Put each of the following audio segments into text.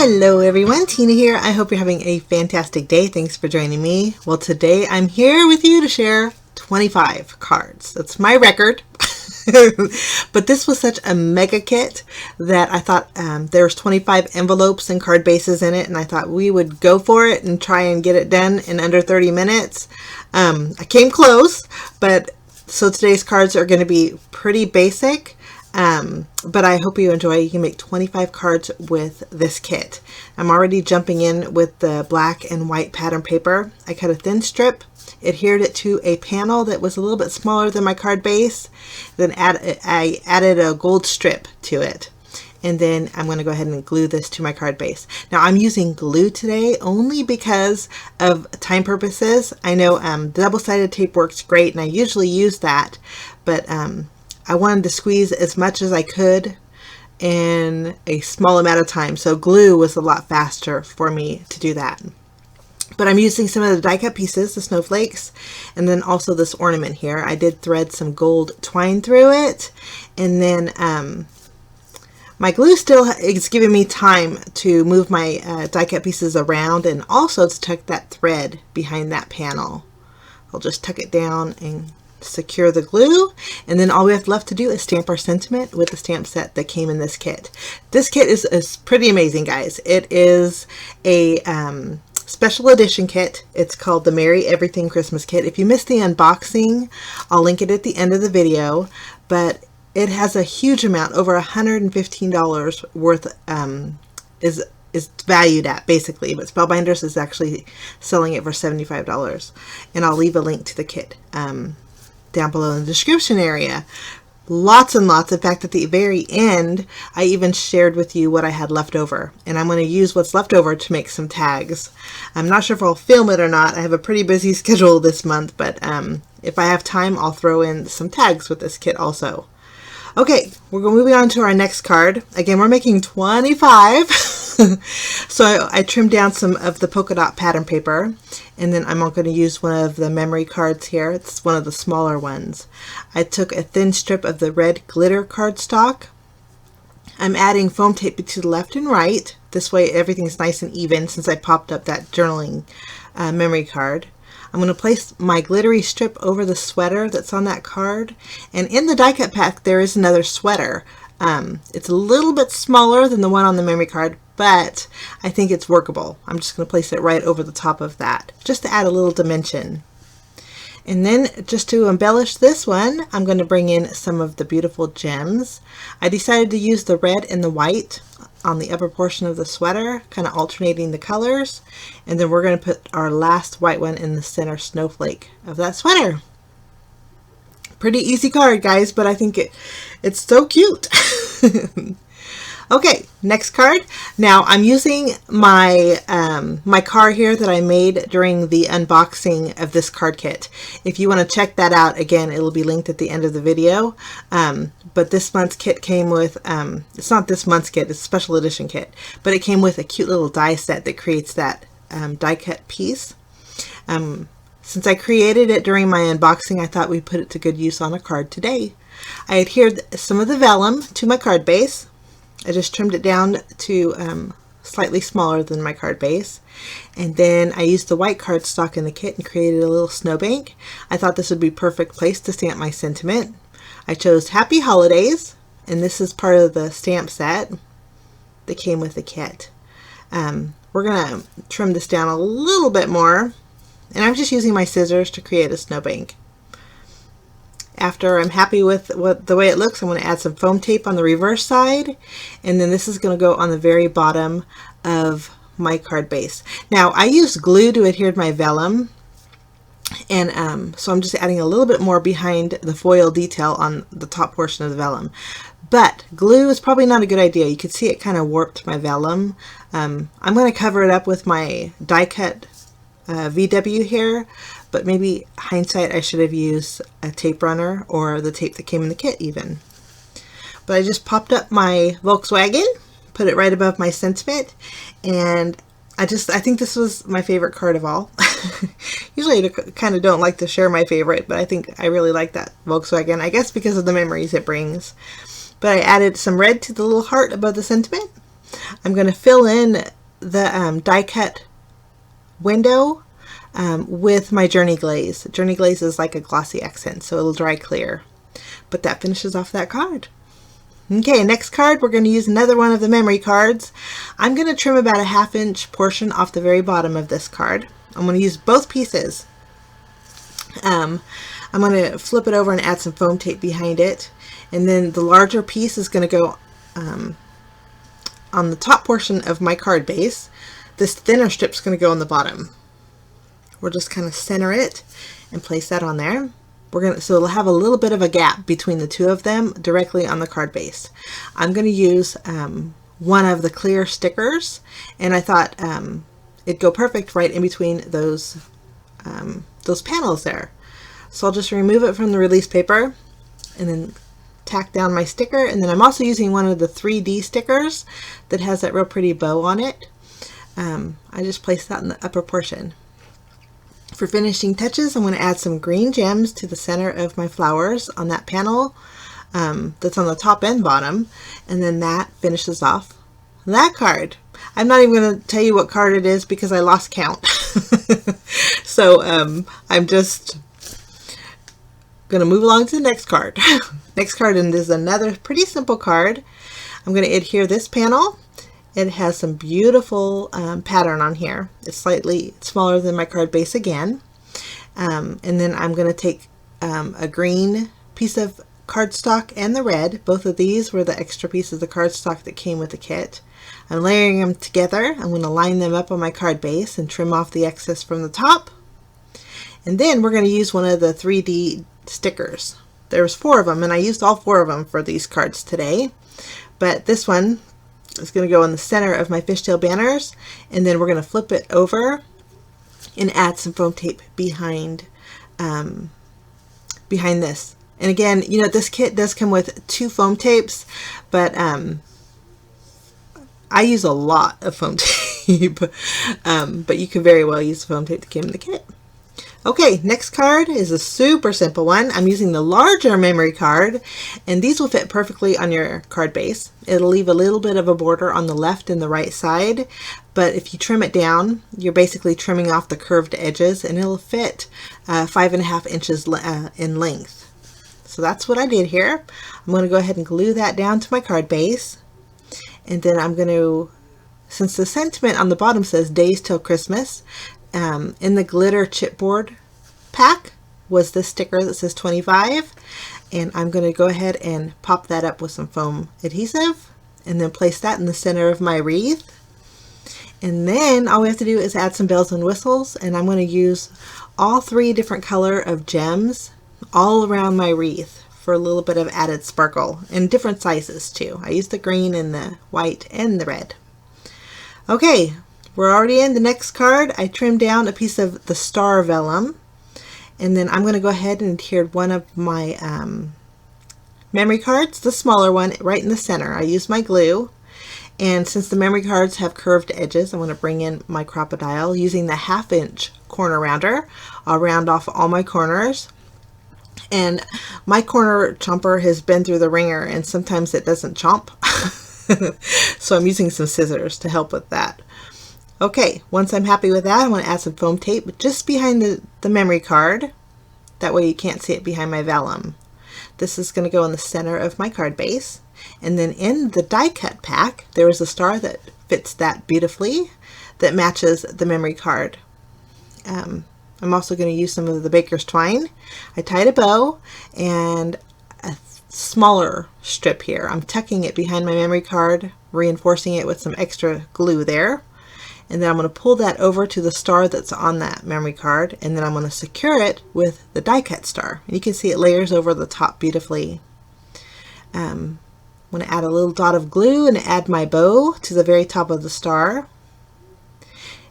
Hello everyone, Tina here. I hope you're having a fantastic day. Thanks for joining me. Well, today I'm here with you to share 25 cards. That's my record. But this was such a mega kit that I thought there was 25 envelopes and card bases in it, and I thought we would go for it and try and get it done in under 30 minutes. I came close, but so today's cards are going to be pretty basic. But I hope you enjoy. You can make 25 cards with this kit. I'm already jumping in with the black and white pattern paper. I cut a thin strip, adhered it to a panel that was a little bit smaller than my card base, then I added a gold strip to it. And then I'm going to go ahead and glue this to my card base. Now I'm using glue today only because of time purposes. I know double-sided tape works great and I usually use that, but I wanted to squeeze as much as I could in a small amount of time. So glue was a lot faster for me to do that. But I'm using some of the die cut pieces, the snowflakes, and then also this ornament here. I did thread some gold twine through it. And then my glue still is giving me time to move my die cut pieces around and also to tuck that thread behind that panel. I'll just tuck it down and secure the glue, and then all we have left to do is stamp our sentiment with the stamp set that came in this kit. This kit is pretty amazing, guys. It is a special edition kit. It's called the Merry Everything Christmas Kit. If you missed the unboxing, I'll link it at the end of the video, but it has a huge amount, over $115 worth is valued at, basically, but Spellbinders is actually selling it for $75, and I'll leave a link to the kit down below in the description area. Lots and lots. In fact, at the very end, I even shared with you what I had left over, and I'm going to use what's left over to make some tags. I'm not sure if I'll film it or not. I have a pretty busy schedule this month, but if I have time, I'll throw in some tags with this kit also. Okay, we're moving on to our next card. Again, we're making 25. So I trimmed down some of the polka dot pattern paper, and then I'm going to use one of the memory cards here. It's one of the smaller ones. I took a thin strip of the red glitter cardstock. I'm adding foam tape to the left and right. This way everything's nice and even since I popped up that journaling memory card. I'm going to place my glittery strip over the sweater that's on that card. And in the die cut pack, there is another sweater. It's a little bit smaller than the one on the memory card, but I think it's workable. I'm just going to place it right over the top of that, just to add a little dimension. And then just to embellish this one, I'm going to bring in some of the beautiful gems. I decided to use the red and the white on the upper portion of the sweater, kind of alternating the colors. And then we're going to put our last white one in the center snowflake of that sweater. Pretty easy card, guys, but I think it's so cute. Okay, next card. Now I'm using my my card here that I made during the unboxing of this card kit. If you want to check that out, again, it'll be linked at the end of the video. But this month's kit came with, it's not this month's kit, it's a special edition kit, but it came with a cute little die set that creates that die cut piece. Since I created it during my unboxing, I thought we'd put it to good use on a card today. I adhered some of the vellum to my card base. I just trimmed it down to slightly smaller than my card base. And then I used the white cardstock in the kit and created a little snowbank. I thought this would be a perfect place to stamp my sentiment. I chose Happy Holidays, and this is part of the stamp set that came with the kit. We're going to trim this down a little bit more, and I'm just using my scissors to create a snowbank. After I'm happy with the way it looks, I'm going to add some foam tape on the reverse side, and then this is going to go on the very bottom of my card base. Now I used glue to adhere to my vellum, and so I'm just adding a little bit more behind the foil detail on the top portion of the vellum. But glue is probably not a good idea. You can see it kind of warped my vellum. I'm going to cover it up with my die cut VW here, but maybe hindsight I should have used a tape runner or the tape that came in the kit even. But I just popped up my Volkswagen, put it right above my sentiment, and I think this was my favorite card of all. Usually I kind of don't like to share my favorite, but I think I really like that Volkswagen, I guess because of the memories it brings. But I added some red to the little heart above the sentiment. I'm going to fill in the die cut window with my Journey Glaze. Journey Glaze is like a glossy accent, so it'll dry clear. But that finishes off that card. Okay, next card, we're going to use another one of the memory cards. I'm going to trim about a 1/2 inch portion off the very bottom of this card. I'm going to use both pieces. I'm going to flip it over and add some foam tape behind it. And then the larger piece is going to go on the top portion of my card base. This thinner strip is going to go on the bottom. We'll just kind of center it and place that on there. So it'll have a little bit of a gap between the two of them directly on the card base. I'm going to use one of the clear stickers, and I thought it'd go perfect right in between those panels there. So I'll just remove it from the release paper and then tack down my sticker. And then I'm also using one of the 3D stickers that has that real pretty bow on it. I just placed that in the upper portion. For finishing touches, I'm going to add some green gems to the center of my flowers on that panel that's on the top and bottom, and then that finishes off that card. I'm not even going to tell you what card it is because I lost count. So I'm just going to move along to the next card. Next card, and this is another pretty simple card. I'm going to adhere this panel. It has some beautiful pattern on here. It's slightly smaller than my card base again. And then I'm going to take a green piece of cardstock and the red. Both of these were the extra pieces of cardstock that came with the kit. I'm layering them together. I'm going to line them up on my card base and trim off the excess from the top. And then we're going to use one of the 3D stickers. There's 4 of them, and I used all 4 of them for these cards today. But this one, it's going to go in the center of my fishtail banners, and then we're going to flip it over and add some foam tape behind this. And again, you know, this kit does come with 2 foam tapes, but I use a lot of foam tape, but you can very well use the foam tape that came in the kit. Okay, next card is a super simple one. I'm using the larger memory card, and these will fit perfectly on your card base. It'll leave a little bit of a border on the left and the right side, but if you trim it down, you're basically trimming off the curved edges, and it'll fit 5.5 inches in length. So that's what I did here. I'm going to go ahead and glue that down to my card base, and then I'm going to, since the sentiment on the bottom says Days Till Christmas, in the glitter chipboard pack was this sticker that says 25, and I'm going to go ahead and pop that up with some foam adhesive and then place that in the center of my wreath. And then all we have to do is add some bells and whistles, and I'm going to use all 3 different color of gems all around my wreath for a little bit of added sparkle, in different sizes too. I used the green and the white and the red. Okay, we're already in the next card. I trimmed down a piece of the star vellum, and then I'm going to go ahead and adhere one of my memory cards, the smaller one, right in the center. I used my glue, and since the memory cards have curved edges, I'm going to bring in my crocodile using the 1/2 inch corner rounder. I'll round off all my corners, and my corner chomper has been through the ringer, and sometimes it doesn't chomp. So I'm using some scissors to help with that. Okay, once I'm happy with that, I want to add some foam tape just behind the memory card. That way you can't see it behind my vellum. This is going to go in the center of my card base. And then in the die cut pack, there is a star that fits that beautifully, that matches the memory card. I'm also going to use some of the baker's twine. I tied a bow and a smaller strip here. I'm tucking it behind my memory card, reinforcing it with some extra glue there. And then I'm going to pull that over to the star that's on that memory card, and then I'm going to secure it with the die cut star. And you can see it layers over the top beautifully. I'm going to add a little dot of glue and add my bow to the very top of the star.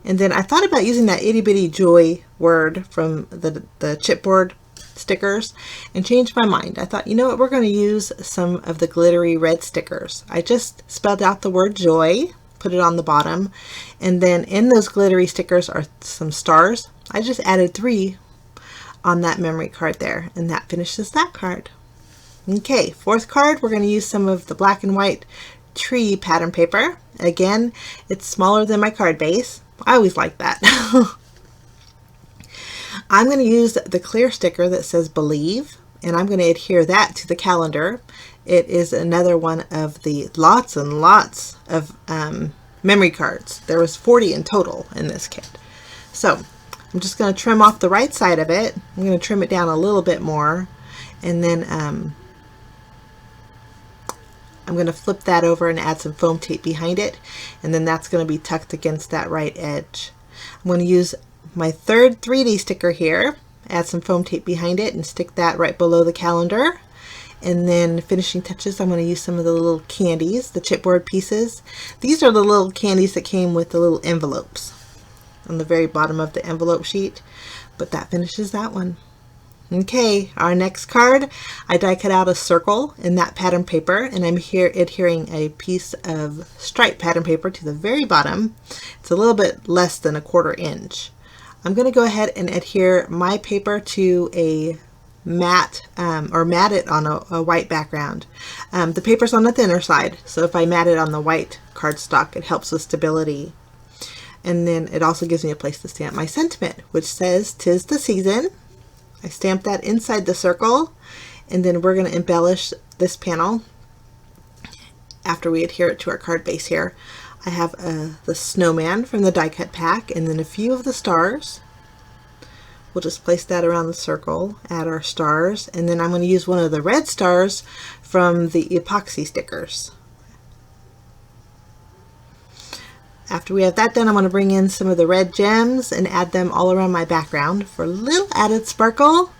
And then I thought about using that itty bitty joy word from the chipboard stickers and changed my mind. I thought, you know what, we're going to use some of the glittery red stickers. I just spelled out the word joy, put it on the bottom, and then in those glittery stickers are some stars. I just added 3 on that memory card there, and that finishes that card. Okay, 4th card, we're going to use some of the black and white tree pattern paper. Again, it's smaller than my card base. I always like that. I'm going to use the clear sticker that says Believe, and I'm going to adhere that to the calendar. It is another one of the lots and lots of memory cards. There was 40 in total in this kit. So I'm just going to trim off the right side of it. I'm going to trim it down a little bit more, and then I'm going to flip that over and add some foam tape behind it, and then that's going to be tucked against that right edge. I'm going to use my third 3D sticker here, add some foam tape behind it and stick that right below the calendar. And then finishing touches, I'm going to use some of the little candies, the chipboard pieces. These are the little candies that came with the little envelopes on the very bottom of the envelope sheet, but that finishes that one. Okay, our next card, I die cut out a circle in that pattern paper, and I'm here adhering a piece of striped pattern paper to the very bottom. It's a little bit less than 1/4 inch. I'm going to go ahead and adhere my paper to a matte or mat it on a white background. The paper's on the thinner side, so if I mat it on the white cardstock, it helps with stability. And then it also gives me a place to stamp my sentiment, which says "'Tis the season." I stamp that inside the circle, and then we're going to embellish this panel after we adhere it to our card base here. I have the snowman from the die cut pack, and then a few of the stars. We'll just place that around the circle, add our stars, and then I'm going to use one of the red stars from the epoxy stickers. After we have that done, I'm going to bring in some of the red gems and add them all around my background for a little added sparkle.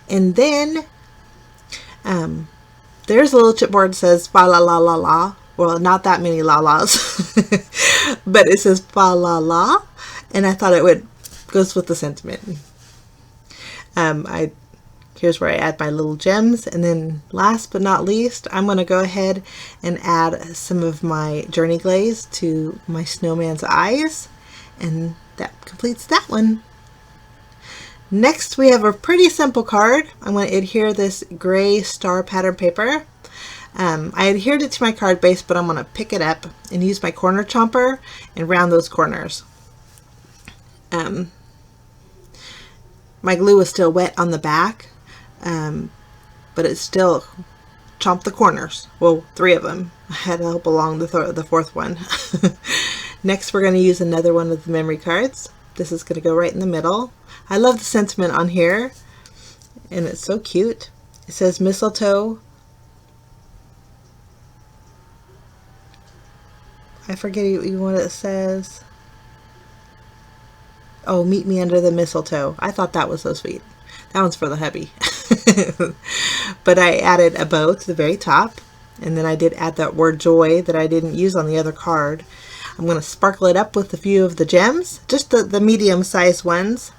And then there's a little chipboard that says fa la la la la. Well, not that many la-las, but it says fa la la, and I thought it goes with the sentiment. Here's where I add my little gems, and then last but not least, I'm going to go ahead and add some of my journey glaze to my snowman's eyes, and that completes that one. Next, we have a pretty simple card. I'm going to adhere this gray star pattern paper. I adhered it to my card base, but I'm going to pick it up and use my corner chomper and round those corners. My glue was still wet on the back, but it still chomped the corners. Well, 3 of them. I had help along the 4th one. Next, we're going to use another one of the memory cards. This is going to go right in the middle. I love the sentiment on here, and it's so cute. It says mistletoe. I forget even what it says. Oh, meet me under the mistletoe. I thought that was so sweet. That one's for the hubby. But I added a bow to the very top, and then I did add that word joy that I didn't use on the other card. I'm going to sparkle it up with a few of the gems, just the medium-sized ones.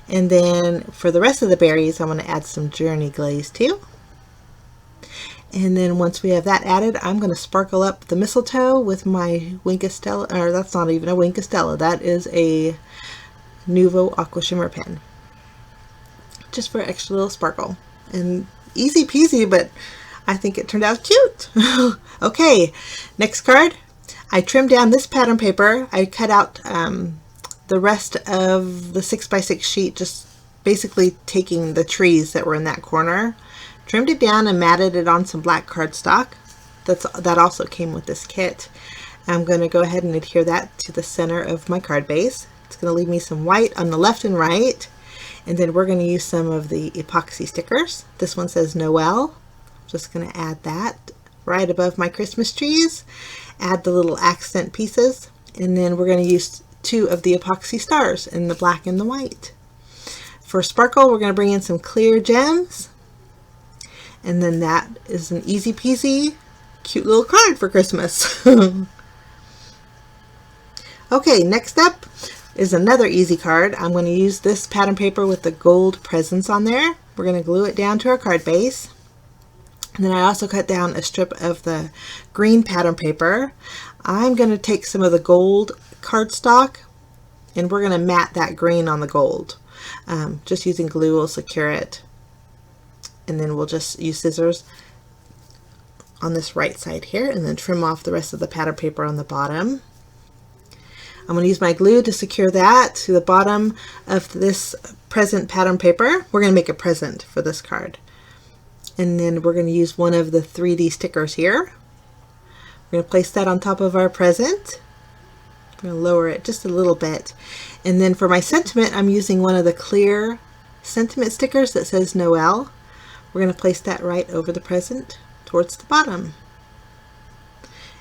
And then for the rest of the berries, I'm going to add some journey glaze too. And then once we have that added, I'm going to sparkle up the mistletoe with my Wink Estella, or that's not even a Wink Estella, that is a Nuvo Aqua Shimmer pen. Just for extra little sparkle. And easy peasy, but I think it turned out cute. Okay, next card. I trimmed down this pattern paper. I cut out the rest of the 6x6 sheet, just basically taking the trees that were in that corner. Trimmed it down and matted it on some black cardstock. That also came with this kit. I'm going to go ahead and adhere that to the center of my card base. It's going to leave me some white on the left and right. And then we're going to use some of the epoxy stickers. This one says Noel. Just going to add that right above my Christmas trees. Add the little accent pieces. And then we're going to use 2 of the epoxy stars in the black and the white. For sparkle, we're going to bring in some clear gems. And then that is an easy peasy, cute little card for Christmas. Okay, next up is another easy card. I'm going to use this pattern paper with the gold presents on there. We're going to glue it down to our card base. And then I also cut down a strip of the green pattern paper. I'm going to take some of the gold cardstock, and we're going to mat that green on the gold. Just using glue will secure it. And then we'll just use scissors on this right side here, and then trim off the rest of the pattern paper on the bottom. I'm going to use my glue to secure that to the bottom of this present pattern paper. We're going to make a present for this card. And then we're going to use one of the 3D stickers here. We're going to place that on top of our present. I'm going to lower it just a little bit. And then for my sentiment, I'm using one of the clear sentiment stickers that says Noel. We're going to place that right over the present towards the bottom.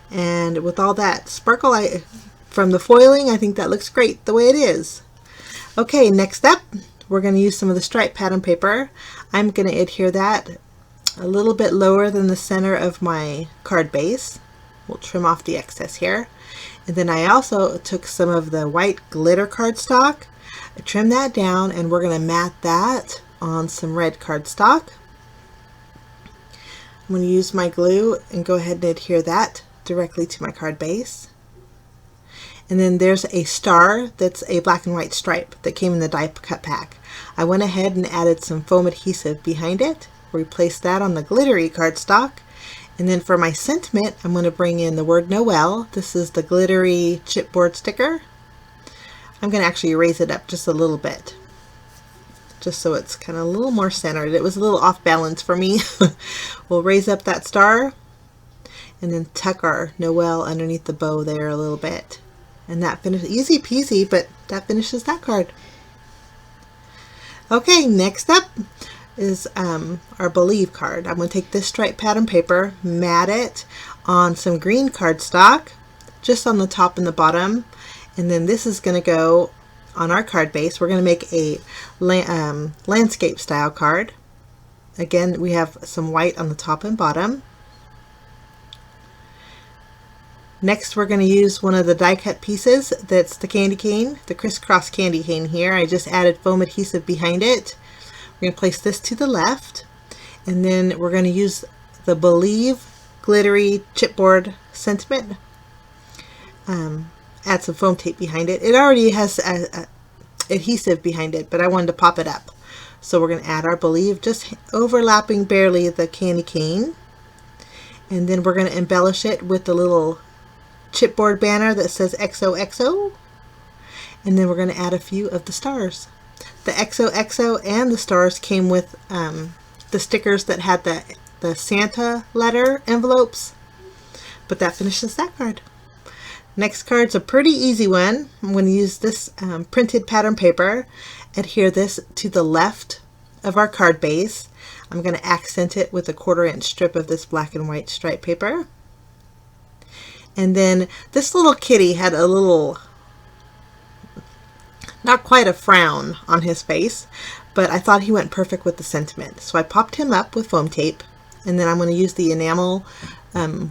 And with all that sparkle from the foiling, I think that looks great the way it is. Okay, next up, we're going to use some of the striped pattern paper. I'm going to adhere that a little bit lower than the center of my card base. We'll trim off the excess here. And then I also took some of the white glitter cardstock, trim that down, and we're going to mat that on some red cardstock. I'm going to use my glue and go ahead and adhere that directly to my card base. And then there's a star that's a black and white stripe that came in the die cut pack. I went ahead and added some foam adhesive behind it, replaced that on the glittery cardstock. And then for my sentiment, I'm going to bring in the word Noel. This is the glittery chipboard sticker. I'm going to actually raise it up just a little bit, just so it's kind of a little more centered. It was a little off balance for me. We'll raise up that star and then tuck our Noel underneath the bow there a little bit. And that finishes, easy peasy, but that finishes that card. Okay, next up is our Believe card. I'm going to take this striped pattern paper, mat it on some green cardstock, just on the top and the bottom. And then this is going to go on our card base. We're going to make a landscape style card. Again, we have some white on the top and bottom. Next, we're going to use one of the die cut pieces. That's the candy cane, the crisscross candy cane here. I just added foam adhesive behind it. We're going to place this to the left, and then we're going to use the Believe glittery chipboard sentiment. Add some foam tape behind it. It already has adhesive behind it, but I wanted to pop it up. So we're going to add our Believe, just overlapping barely the candy cane. And then we're going to embellish it with the little chipboard banner that says XOXO. And then we're going to add a few of the stars. The XOXO and the stars came with the stickers that had the Santa letter envelopes. But that finishes that card. Next card's a pretty easy one. I'm going to use this printed pattern paper, adhere this to the left of our card base. I'm going to accent it with a 1/4 inch strip of this black and white stripe paper. And then this little kitty had a little, not quite a frown on his face, but I thought he went perfect with the sentiment. So I popped him up with foam tape, and then I'm going to use the enamel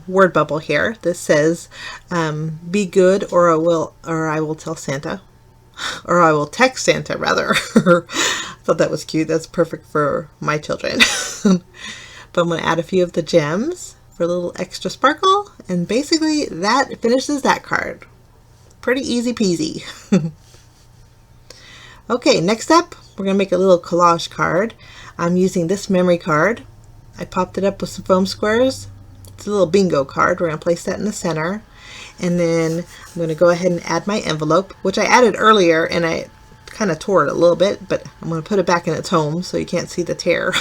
word bubble here that says, "Be good, or I will tell Santa," or I will text Santa rather. I thought that was cute. That's perfect for my children. But I'm going to add a few of the gems for a little extra sparkle, and basically that finishes that card. Pretty easy peasy. Okay, next up, we're going to make a little collage card. I'm using this memory card. I popped it up with some foam squares. It's a little bingo card. We're going to place that in the center. And then I'm going to go ahead and add my envelope, which I added earlier, and I kind of tore it a little bit, but I'm going to put it back in its home so you can't see the tear.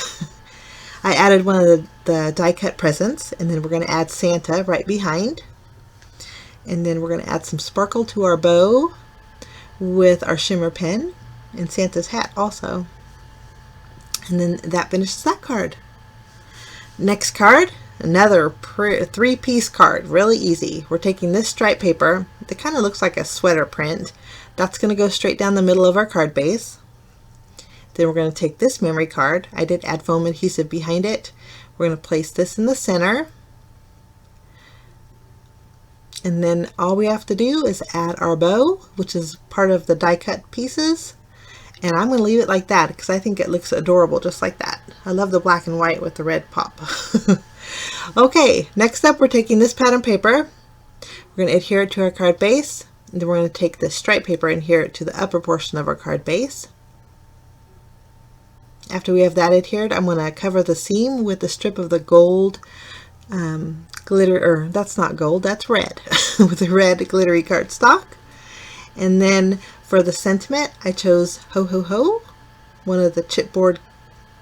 I added one of the die cut presents, and then we're going to add Santa right behind. And then we're going to add some sparkle to our bow with our shimmer pen and Santa's hat also. And then that finishes that card. Next card, another 3-piece card, really easy. We're taking this striped paper that kind of looks like a sweater print. That's going to go straight down the middle of our card base. Then we're going to take this memory card. I did add foam adhesive behind it. We're going to place this in the center. And then all we have to do is add our bow, which is part of the die cut pieces. And I'm going to leave it like that because I think it looks adorable just like that. I love the black and white with the red pop. Okay, next up we're taking this pattern paper. We're going to adhere it to our card base. And then we're going to take this stripe paper and adhere it to the upper portion of our card base. After we have that adhered, I'm going to cover the seam with a strip of the gold glitter, or that's not gold, that's red, with a red glittery cardstock. And then for the sentiment, I chose Ho Ho Ho, one of the chipboard,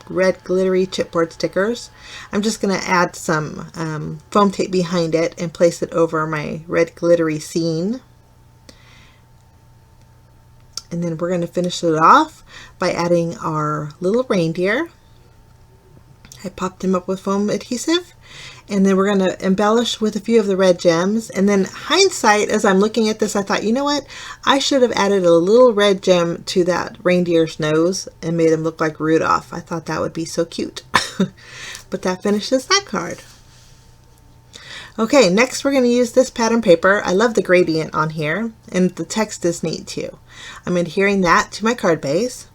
red glittery chipboard stickers. I'm just going to add some foam tape behind it and place it over my red glittery scene. And then we're going to finish it off by adding our little reindeer. I popped him up with foam adhesive, and then we're going to embellish with a few of the red gems. And then hindsight, as I'm looking at this, I thought, you know what? I should have added a little red gem to that reindeer's nose and made him look like Rudolph. I thought that would be so cute. But that finishes that card. Okay, next we're going to use this pattern paper. I love the gradient on here, and the text is neat too. I'm adhering that to my card base,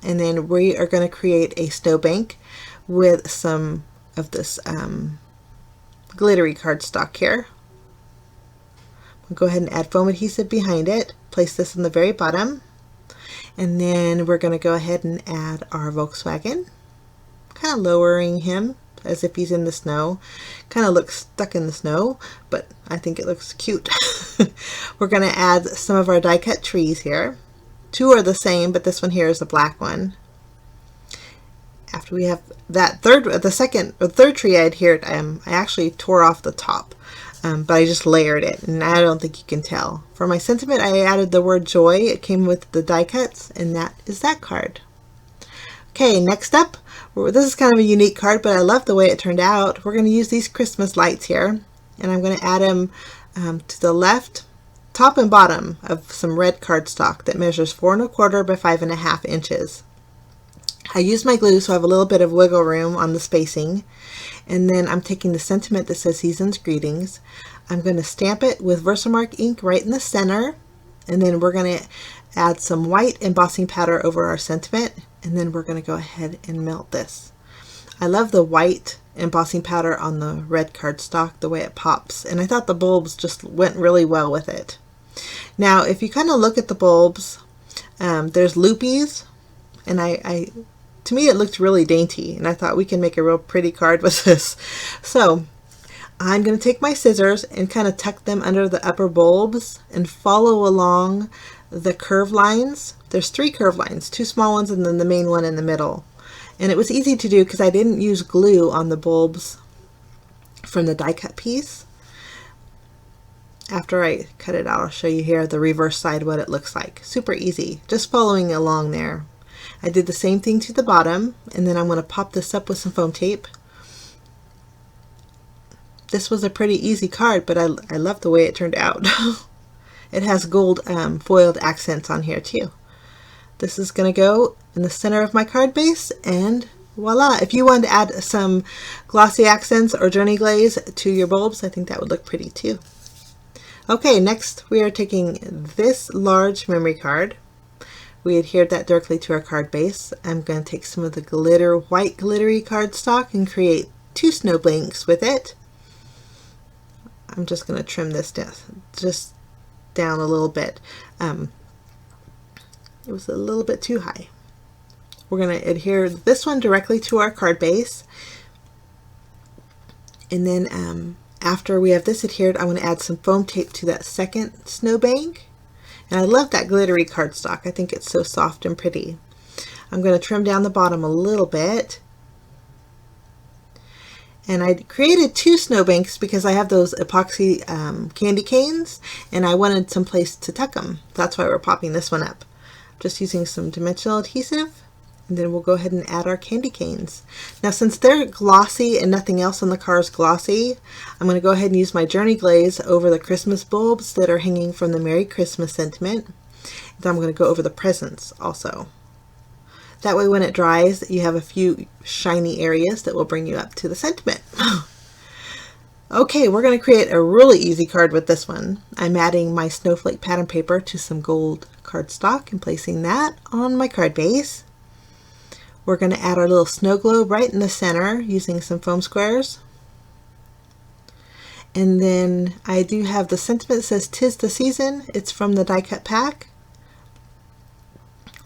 and then we are going to create a snowbank with some of this glittery cardstock here. We'll go ahead and add foam adhesive behind it, place this on the very bottom, and then we're going to go ahead and add our Volkswagen, kind of lowering him as if he's in the snow. Kind of looks stuck in the snow, but I think it looks cute. We're going to add some of our die cut trees here. Two are the same, but this one here is the black one. After we have that third tree I adhered, I actually tore off the top, but I just layered it, and I don't think you can tell. For my sentiment, I added the word joy. It came with the die cuts, and that is that card. Okay, next up, this is kind of a unique card, but I love the way it turned out. We're going to use these Christmas lights here, and I'm going to add them to the left, top and bottom of some red cardstock that measures 4 1/4 by 5.5 inches. I use my glue so I have a little bit of wiggle room on the spacing, and then I'm taking the sentiment that says Season's Greetings. I'm going to stamp it with Versamark ink right in the center, and then we're going to add some white embossing powder over our sentiment, and then we're going to go ahead and melt this. I love the white embossing powder on the red cardstock, the way it pops, and I thought the bulbs just went really well with it. Now if you kind of look at the bulbs, there's loopies, and to me it looked really dainty, and I thought we can make a real pretty card with this. So I'm going to take my scissors and kind of tuck them under the upper bulbs and follow along the curve lines. There's 3 curve lines, 2 small ones and then the main one in the middle. And it was easy to do because I didn't use glue on the bulbs from the die cut piece. After I cut it out, I'll show you here the reverse side what it looks like. Super easy, just following along there. I did the same thing to the bottom, and then I'm going to pop this up with some foam tape. This was a pretty easy card, but I love the way it turned out. It has gold foiled accents on here too. This is going to go in the center of my card base, and voila! If you wanted to add some glossy accents or journey glaze to your bulbs, I think that would look pretty too. Okay, next we are taking this large memory card. We adhered that directly to our card base. I'm going to take some of the white glittery cardstock and create 2 snowbanks with it. I'm just going to trim this down a little bit. It was a little bit too high. We're going to adhere this one directly to our card base, and then after we have this adhered, I'm going to add some foam tape to that second snowbank. And I love that glittery cardstock. I think it's so soft and pretty. I'm going to trim down the bottom a little bit. And I created 2 snowbanks because I have those epoxy candy canes, and I wanted some place to tuck them. That's why we're popping this one up. Just using some dimensional adhesive, and then we'll go ahead and add our candy canes. Now since they're glossy and nothing else on the car is glossy, I'm going to go ahead and use my journey glaze over the Christmas bulbs that are hanging from the Merry Christmas sentiment. And then I'm going to go over the presents also. That way when it dries, you have a few shiny areas that will bring you up to the sentiment. Okay, we're going to create a really easy card with this one. I'm adding my snowflake pattern paper to some gold cardstock and placing that on my card base. We're going to add our little snow globe right in the center using some foam squares. And then I do have the sentiment that says "'Tis the Season." It's from the die cut pack.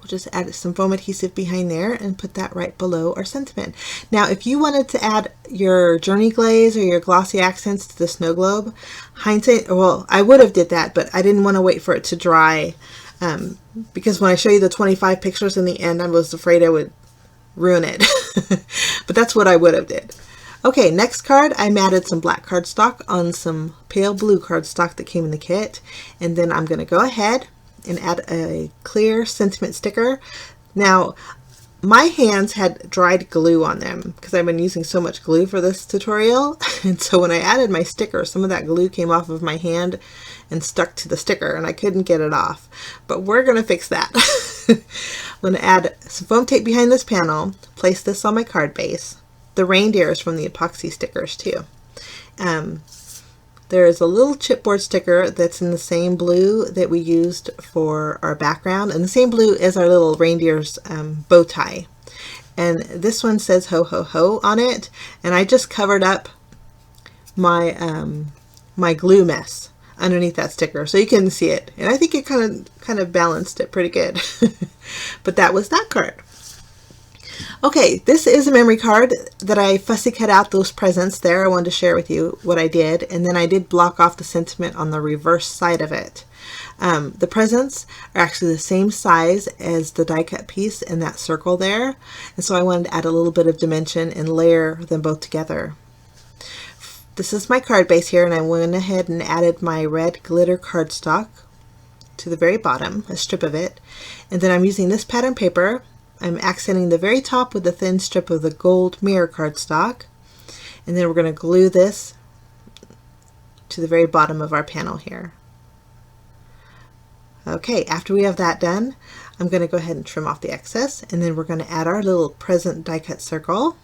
We'll just add some foam adhesive behind there and put that right below our sentiment. Now, if you wanted to add your journey glaze or your glossy accents to the snow globe, hindsight, well, I would have did that, but I didn't want to wait for it to dry because when I show you the 25 pictures in the end, I was afraid I would ruin it. But that's what I would have did. Okay, next card, I matted some black cardstock on some pale blue cardstock that came in the kit, and then I'm going to go ahead and add a clear sentiment sticker. Now, my hands had dried glue on them because I've been using so much glue for this tutorial, and so when I added my sticker, some of that glue came off of my hand and stuck to the sticker, and I couldn't get it off. But we're going to fix that. I'm going to add some foam tape behind this panel, place this on my card base. The reindeer is from the epoxy stickers too. There is a little chipboard sticker that's in the same blue that we used for our background, and the same blue as our little reindeer's bow tie. And this one says ho ho ho on it, and I just covered up my my glue mess underneath that sticker so you can see it, and I think it kind of balanced it pretty good. But that was that card. Okay, this is a memory card that I fussy cut out those presents there. I wanted to share with you what I did, and then I did block off the sentiment on the reverse side of it. The presents are actually the same size as the die cut piece in that circle there, and so I wanted to add a little bit of dimension and layer them both together. This is my card base here, and I went ahead and added my red glitter cardstock to the very bottom, a strip of it, and then I'm using this pattern paper. I'm accenting the very top with a thin strip of the gold mirror cardstock, and then we're going to glue this to the very bottom of our panel here. Okay, after we have that done, I'm going to go ahead and trim off the excess, and then we're going to add our little present die cut circle.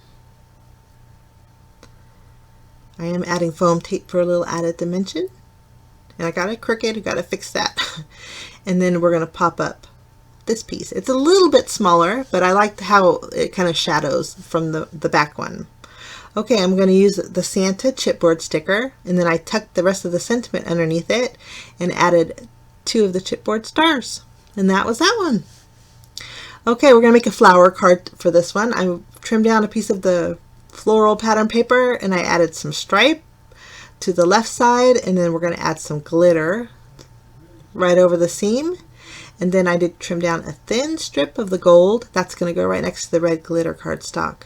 I am adding foam tape for a little added dimension, and I got it crooked, I got to fix that. And then we're going to pop up this piece. It's a little bit smaller, but I like how it kind of shadows from the back one. Okay, I'm going to use the Santa chipboard sticker, and then I tucked the rest of the sentiment underneath it and added 2 of the chipboard stars, and that was that one. Okay, we're going to make a flower card for this one. I trimmed down a piece of the floral pattern paper, and I added some stripe to the left side, and then we're going to add some glitter right over the seam. And then I did trim down a thin strip of the gold. That's going to go right next to the red glitter cardstock.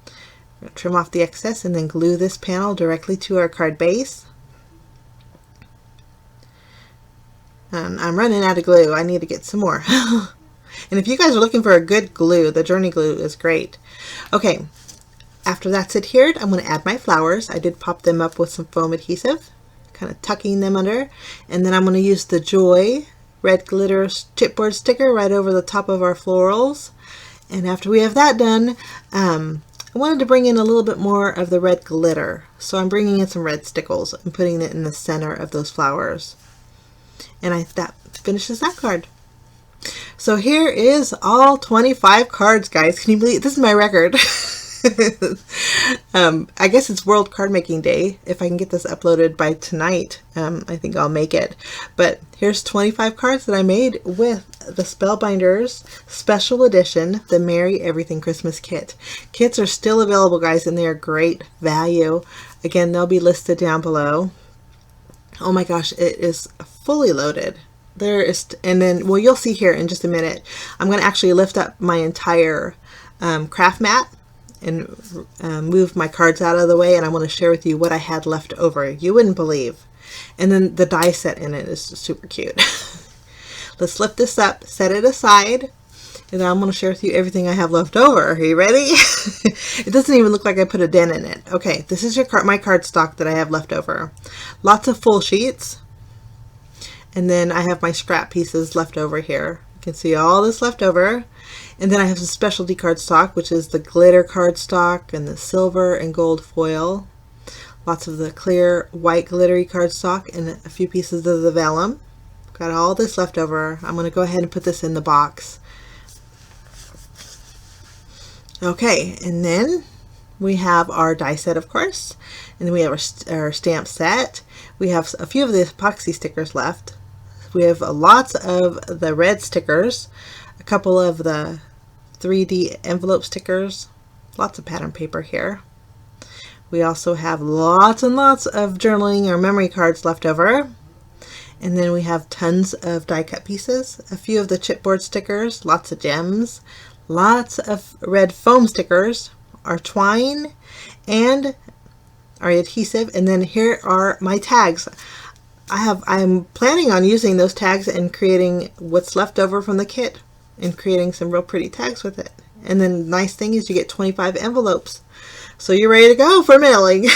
I'm going to trim off the excess and then glue this panel directly to our card base. I'm running out of glue. I need to get some more. And if you guys are looking for a good glue, the Journey glue is great. Okay, after that's adhered, I'm going to add my flowers. I did pop them up with some foam adhesive, kind of tucking them under. And then I'm going to use the Joy red glitter chipboard sticker right over the top of our florals. And after we have that done, I wanted to bring in a little bit more of the red glitter. So I'm bringing in some red stickles and putting it in the center of those flowers. And that finishes that card. So here is all 25 cards, guys. Can you believe this is my record? I guess it's World Card Making Day. If I can get this uploaded by tonight, I think I'll make it. But here's 25 cards that I made with the Spellbinders Special Edition, the Merry Everything Christmas Kit. Kits are still available, guys, and they are great value. Again, they'll be listed down below. Oh my gosh, it is fully loaded. There is, and then, well, you'll see here in just a minute, I'm going to actually lift up my entire craft mat and move my cards out of the way, and I want to share with you what I had left over. You wouldn't believe. And then the die set in it is super cute. Let's lift this up, set it aside, and then I'm going to share with you everything I have left over. Are you ready? It doesn't even look like I put a dent in it. Okay, this is my cardstock that I have left over. Lots of full sheets. And then I have my scrap pieces left over here. You can see all this left over. And then I have some specialty cardstock, which is the glitter cardstock and the silver and gold foil. Lots of the clear white glittery cardstock and a few pieces of the vellum. Got all this left over. I'm going to go ahead and put this in the box. Okay, and then we have our die set, of course. And then we have our stamp set. We have a few of the epoxy stickers left. We have lots of the red stickers. a couple of the 3D envelope stickers, lots of pattern paper here. We also have lots and lots of journaling or memory cards left over. And then we have tons of die cut pieces, a few of the chipboard stickers, lots of gems, lots of red foam stickers, our twine, and our adhesive. And then here are my tags. I'm planning on using those tags and creating what's left over from the kit and creating some real pretty tags with it. And then the nice thing is you get 25 envelopes. So you're ready to go for mailing.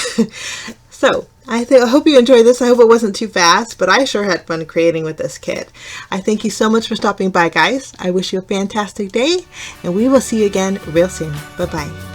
So I hope you enjoyed this. I hope it wasn't too fast, but I sure had fun creating with this kit. I thank you so much for stopping by, guys. I wish you a fantastic day, and we will see you again real soon. Bye-bye.